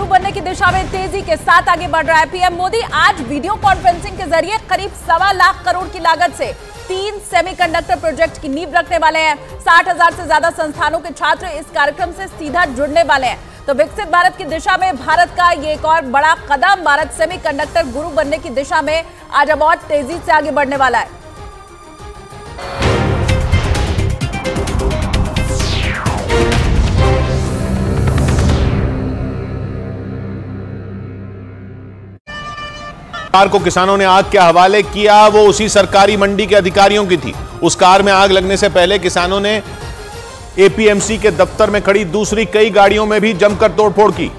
गुरु बनने की दिशा में तेजी के साथ आगे बढ़ रहा है। पीएम मोदी आज वीडियो कॉन्फ्रेंसिंग के जरिए करीब 1.25 लाख करोड़ की लागत से 3 सेमीकंडक्टर प्रोजेक्ट की नींव रखने वाले हैं। 60,000 से ज्यादा संस्थानों के छात्र इस कार्यक्रम से सीधा जुड़ने वाले हैं। तो विकसित भारत की दिशा में भारत का ये एक और बड़ा कदम भारत सेमीकंडक्टर गुरु बनने की दिशा में आज अब और तेजी से आगे बढ़ने वाला है। कार को किसानों ने आग के हवाले किया, वो उसी सरकारी मंडी के अधिकारियों की थी। उस कार में आग लगने से पहले किसानों ने एपीएमसी के दफ्तर में खड़ी दूसरी कई गाड़ियों में भी जमकर तोड़फोड़ की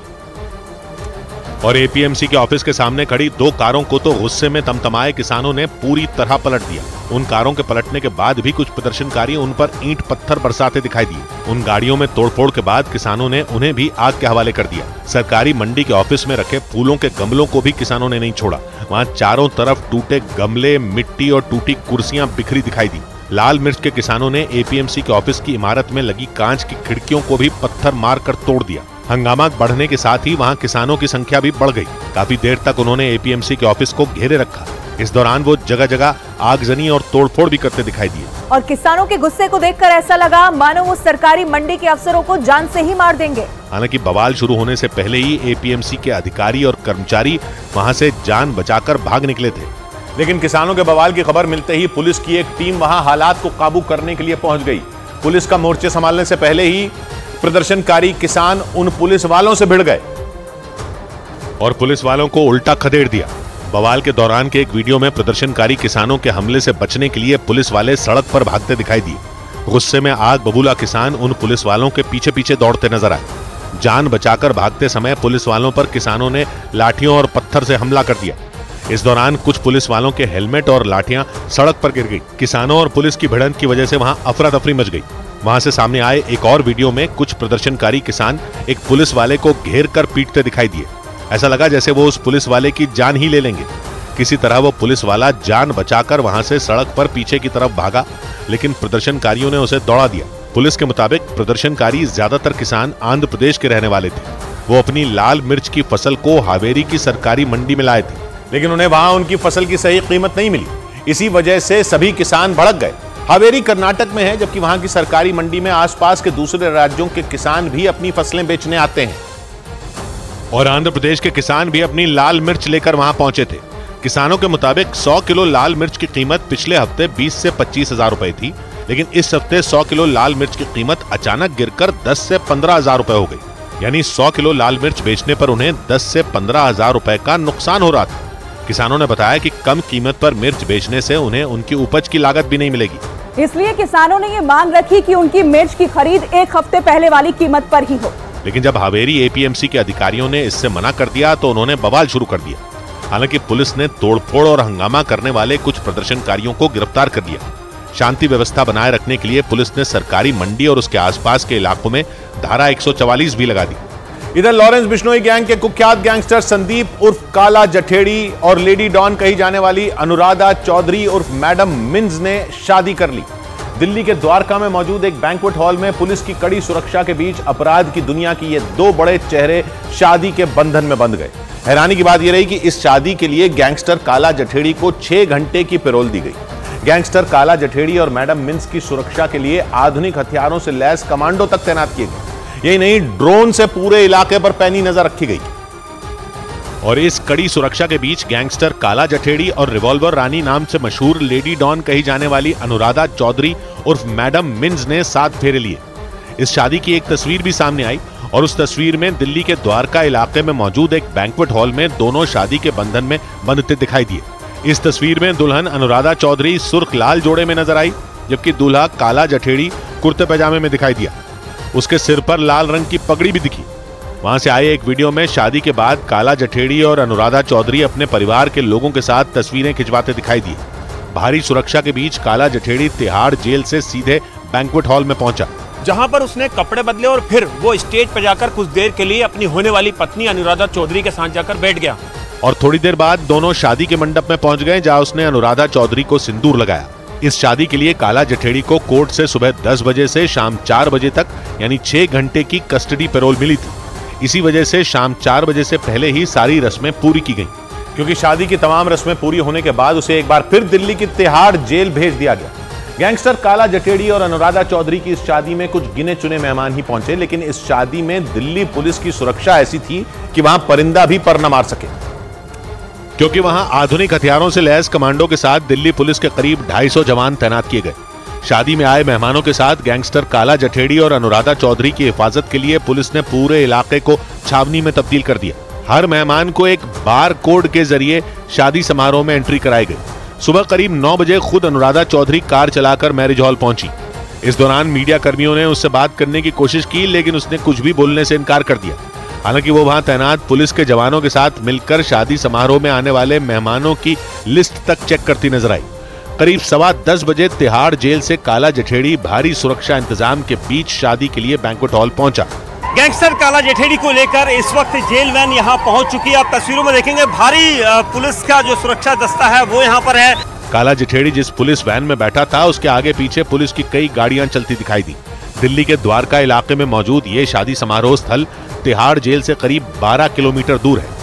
और एपीएमसी के ऑफिस के सामने खड़ी 2 कारों को तो गुस्से में तमतमाए किसानों ने पूरी तरह पलट दिया। उन कारों के पलटने के बाद भी कुछ प्रदर्शनकारी उन पर ईंट पत्थर बरसाते दिखाई दिए। उन गाड़ियों में तोड़फोड़ के बाद किसानों ने उन्हें भी आग के हवाले कर दिया। सरकारी मंडी के ऑफिस में रखे फूलों के गमलों को भी किसानों ने नहीं छोड़ा। वहाँ चारों तरफ टूटे गमले, मिट्टी और टूटी कुर्सियां बिखरी दिखाई दी। लाल मिर्च के किसानों ने एपीएमसी के ऑफिस की इमारत में लगी कांच की खिड़कियों को भी पत्थर मारकर तोड़ दिया। हंगामा बढ़ने के साथ ही वहां किसानों की संख्या भी बढ़ गई। काफी देर तक उन्होंने एपीएमसी के ऑफिस को घेरे रखा। इस दौरान वो जगह जगह आगजनी और तोड़फोड़ भी करते दिखाई दिए। और किसानों के गुस्से को देखकर ऐसा लगा मानो वो सरकारी मंडी के अफसरों को जान से ही मार देंगे। हालांकि बवाल शुरू होने से पहले ही एपीएमसी के अधिकारी और कर्मचारी वहां से जान बचाकर भाग निकले थे। लेकिन किसानों के बवाल की खबर मिलते ही पुलिस की एक टीम वहां हालात को काबू करने के लिए पहुंच गई। पुलिस का मोर्चे संभालने से पहले ही प्रदर्शनकारी किसान उन पुलिस वालों से भिड़ गए और पुलिस वालों को उल्टा खदेड़ दिया। बवाल के दौरान के एक वीडियो में प्रदर्शनकारी किसानों के हमले से बचने के लिए पुलिस वाले सड़क पर भागते दिखाई दिए। गुस्से में आग बबूला किसान उन पुलिस वालों के पीछे पीछे दौड़ते नजर आए। जान बचाकर भागते समय पुलिस वालों पर किसानों ने लाठियों और पत्थर से हमला कर दिया। इस दौरान कुछ पुलिस वालों के हेलमेट और लाठियां सड़क पर गिर गई। किसानों और पुलिस की भिड़ंत की वजह से वहां अफरा तफरी मच गई। वहां से सामने आए एक और वीडियो में कुछ प्रदर्शनकारी किसान एक पुलिस वाले को घेर कर पीटते दिखाई दिए। ऐसा लगा जैसे वो उस पुलिस वाले की जान ही ले लेंगे। किसी तरह वो पुलिस वाला जान बचाकर वहां से सड़क पर पीछे की तरफ भागा, लेकिन प्रदर्शनकारियों ने उसे दौड़ा दिया। पुलिस के मुताबिक प्रदर्शनकारी ज्यादातर किसान आंध्र प्रदेश के रहने वाले थे। वो अपनी लाल मिर्च की फसल को हावेरी की सरकारी मंडी में लाए थे, लेकिन उन्हें वहां उनकी फसल की सही कीमत नहीं मिली। इसी वजह से सभी किसान भड़क गए। हावेरी कर्नाटक में है, जबकि वहां की सरकारी मंडी में आसपास के दूसरे राज्यों के किसान भी अपनी फसलें बेचने आते हैं और आंध्र प्रदेश के किसान भी अपनी लाल मिर्च लेकर वहां पहुंचे थे। किसानों के मुताबिक 100 किलो लाल मिर्च की कीमत पिछले हफ्ते 20 से 25 हजार रुपए थी, लेकिन इस हफ्ते 100 किलो लाल मिर्च की कीमत अचानक गिरकर 10 से 15 हजार रुपए हो गई। यानी 100 किलो लाल मिर्च बेचने पर उन्हें 10 से 15 हजार रुपए का नुकसान हो रहा था। किसानों ने बताया कि कम कीमत पर मिर्च बेचने से उन्हें उनकी उपज की लागत भी नहीं मिलेगी। इसलिए किसानों ने ये मांग रखी कि उनकी मिर्च की खरीद 1 हफ्ते पहले वाली कीमत पर ही हो। लेकिन जब हावेरी एपीएमसी के अधिकारियों ने इससे मना कर दिया तो उन्होंने बवाल शुरू कर दिया। हालांकि पुलिस ने तोड़फोड़ और हंगामा करने वाले कुछ प्रदर्शनकारियों को गिरफ्तार कर लिया। शांति व्यवस्था बनाए रखने के लिए पुलिस ने सरकारी मंडी और उसके आसपास के इलाकों में धारा 144 भी लगा दी। इधर लॉरेंस बिश्नोई गैंग के कुख्यात गैंगस्टर संदीप उर्फ काला जठेड़ी और लेडी डॉन कही जाने वाली अनुराधा चौधरी उर्फ मैडम मिन्ज ने शादी कर ली। दिल्ली के द्वारका में मौजूद एक बैंक्वेट हॉल में पुलिस की कड़ी सुरक्षा के बीच अपराध की दुनिया की ये 2 बड़े चेहरे शादी के बंधन में बंध गए। हैरानी की बात यह रही कि इस शादी के लिए गैंगस्टर काला जठेड़ी को 6 घंटे की पैरोल दी गई। गैंगस्टर काला जठेड़ी और मैडम मिन्स की सुरक्षा के लिए आधुनिक हथियारों से लैस कमांडो तक तैनात किए गए। यही नहीं, ड्रोन से पूरे इलाके पर पैनी नजर रखी गई। और इस कड़ी सुरक्षा के बीच गैंगस्टर काला जठेड़ी और रिवॉल्वर रानी नाम से मशहूर लेडी डॉन कही जाने वाली अनुराधा चौधरी उर्फ मैडम मिन्स ने 7 फेरे लिए। इस शादी की एक तस्वीर भी सामने आई और उस तस्वीर में दिल्ली के द्वारका इलाके में मौजूद एक बैंक्वेट हॉल में दोनों शादी के बंधन में बंधते दिखाई दिए। इस तस्वीर में दुल्हन अनुराधा चौधरी सुर्ख लाल जोड़े में नजर आई, जबकि दूल्हा काला जठेड़ी कुर्ते पैजामे में दिखाई दिया। उसके सिर पर लाल रंग की पगड़ी भी दिखी। वहां से आए एक वीडियो में शादी के बाद काला जठेड़ी और अनुराधा चौधरी अपने परिवार के लोगों के साथ तस्वीरें खिंचवाते दिखाई दिए। भारी सुरक्षा के बीच काला जठेड़ी तिहाड़ जेल से सीधे बैंक्वेट हॉल में पहुंचा, जहां पर उसने कपड़े बदले और फिर वो स्टेज पर जाकर कुछ देर के लिए अपनी होने वाली पत्नी अनुराधा चौधरी के साथ जाकर बैठ गया। और थोड़ी देर बाद दोनों शादी के मंडप में पहुंच गए, जहां उसने अनुराधा चौधरी को सिंदूर लगाया। इस शादी के लिए काला जठेड़ी को कोर्ट से सुबह 10 बजे से शाम 4 बजे तक यानी 6 घंटे की कस्टडी पैरोल मिली थी। इसी वजह से शाम 4 बजे से पहले ही सारी रस्में पूरी की गईं। क्योंकि शादी की तमाम रस्में पूरी होने के बाद उसे एक बार फिर दिल्ली की तिहाड़ जेल भेज दिया गया। गैंगस्टर काला जठेड़ी और अनुराधा चौधरी की इस शादी में कुछ गिने चुने मेहमान ही पहुंचे, लेकिन इस शादी में दिल्ली पुलिस की सुरक्षा ऐसी थी कि वहां परिंदा भी पर न मार सके, क्योंकि वहां आधुनिक हथियारों से लैस कमांडो के साथ दिल्ली पुलिस के करीब 250 जवान तैनात किए गए। शादी में आए मेहमानों के साथ गैंगस्टर काला जठेड़ी और अनुराधा चौधरी की हिफाजत के लिए पुलिस ने पूरे इलाके को छावनी में तब्दील कर दिया। हर मेहमान को एक बार कोड के जरिए शादी समारोह में एंट्री कराई गई। सुबह करीब 9 बजे खुद अनुराधा चौधरी कार चलाकर मैरिज हॉल पहुंची। इस दौरान मीडिया कर्मियों ने उससे बात करने की कोशिश की, लेकिन उसने कुछ भी बोलने से इनकार कर दिया। हालांकि वो वहां तैनात पुलिस के जवानों के साथ मिलकर शादी समारोह में आने वाले मेहमानों की लिस्ट तक चेक करती नजर आई। करीब 10:15 बजे तिहाड़ जेल से काला जठेड़ी भारी सुरक्षा इंतजाम के बीच शादी के लिए बैंक्वेट हॉल पहुंचा। गैंगस्टर काला जठेड़ी को लेकर इस वक्त जेल वैन यहां पहुंच चुकी है। आप तस्वीरों में देखेंगे भारी पुलिस का जो सुरक्षा दस्ता है वो यहां पर है। काला जठेड़ी जिस पुलिस वैन में बैठा था उसके आगे पीछे पुलिस की कई गाड़ियां चलती दिखाई दी। दिल्ली के द्वारका इलाके में मौजूद ये शादी समारोह स्थल तिहाड़ जेल से करीब 12 किलोमीटर दूर है।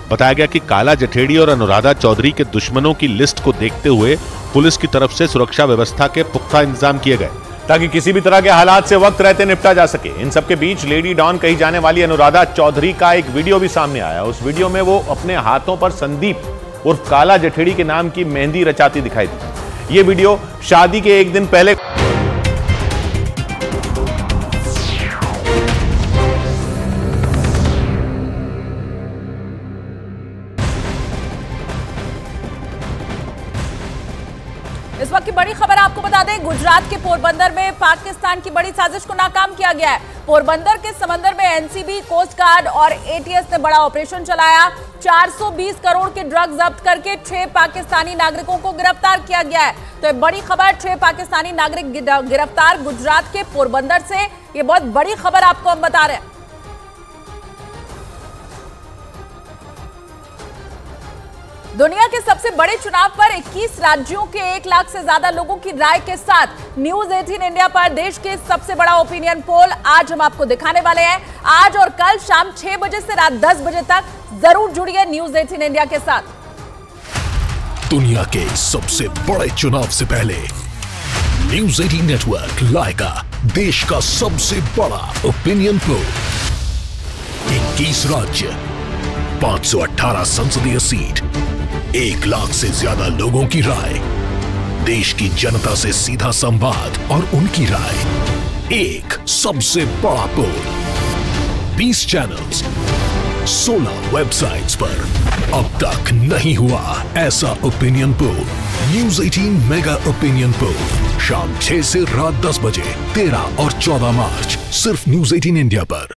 बताया गया कि काला जठेड़ी और अनुराधा चौधरी के दुश्मनों की लिस्ट को देखते हुए पुलिस की तरफ से सुरक्षा व्यवस्था के पुख्ता इंतजाम किए गए ताकि किसी भी तरह के हालात से वक्त रहते निपटा जा सके। इन सबके बीच लेडी डॉन कही जाने वाली अनुराधा चौधरी का एक वीडियो भी सामने आया। उस वीडियो में वो अपने हाथों पर संदीप उर्फ काला जठेड़ी के नाम की मेहंदी रचाती दिखाई दी। ये वीडियो शादी के एक दिन पहले इस वक्त की बड़ी खबर आपको बता दें, गुजरात के पोरबंदर में पाकिस्तान की बड़ी साजिश को नाकाम किया गया है। पोरबंदर के समंदर में एनसीबी, कोस्ट गार्ड और एटीएस ने बड़ा ऑपरेशन चलाया। 420 करोड़ के ड्रग्स जब्त करके 6 पाकिस्तानी नागरिकों को गिरफ्तार किया गया है। तो ये बड़ी खबर, 6 पाकिस्तानी नागरिक गिरफ्तार गुजरात के पोरबंदर से। ये बहुत बड़ी खबर आपको हम बता रहे हैं। दुनिया के सबसे बड़े चुनाव पर 21 राज्यों के 1 लाख से ज्यादा लोगों की राय के साथ न्यूज 18 इंडिया पर देश के सबसे बड़ा ओपिनियन पोल आज हम आपको दिखाने वाले हैं। आज और कल शाम 6 बजे से रात 10 बजे तक जरूर जुड़िए न्यूज 18 इंडिया के साथ। दुनिया के सबसे बड़े चुनाव से पहले न्यूज 18 नेटवर्क लाएगा देश का सबसे बड़ा ओपिनियन पोल। 21 राज्य, 518 संसदीय सीट, 1 लाख से ज्यादा लोगों की राय, देश की जनता से सीधा संवाद और उनकी राय। एक सबसे बड़ा पोल, 20 चैनल्स, 16 वेबसाइट्स पर अब तक नहीं हुआ ऐसा opinion poll. News 18 mega opinion poll शाम 6 से रात 10 बजे 13 और 14 मार्च सिर्फ न्यूज 18 इंडिया पर।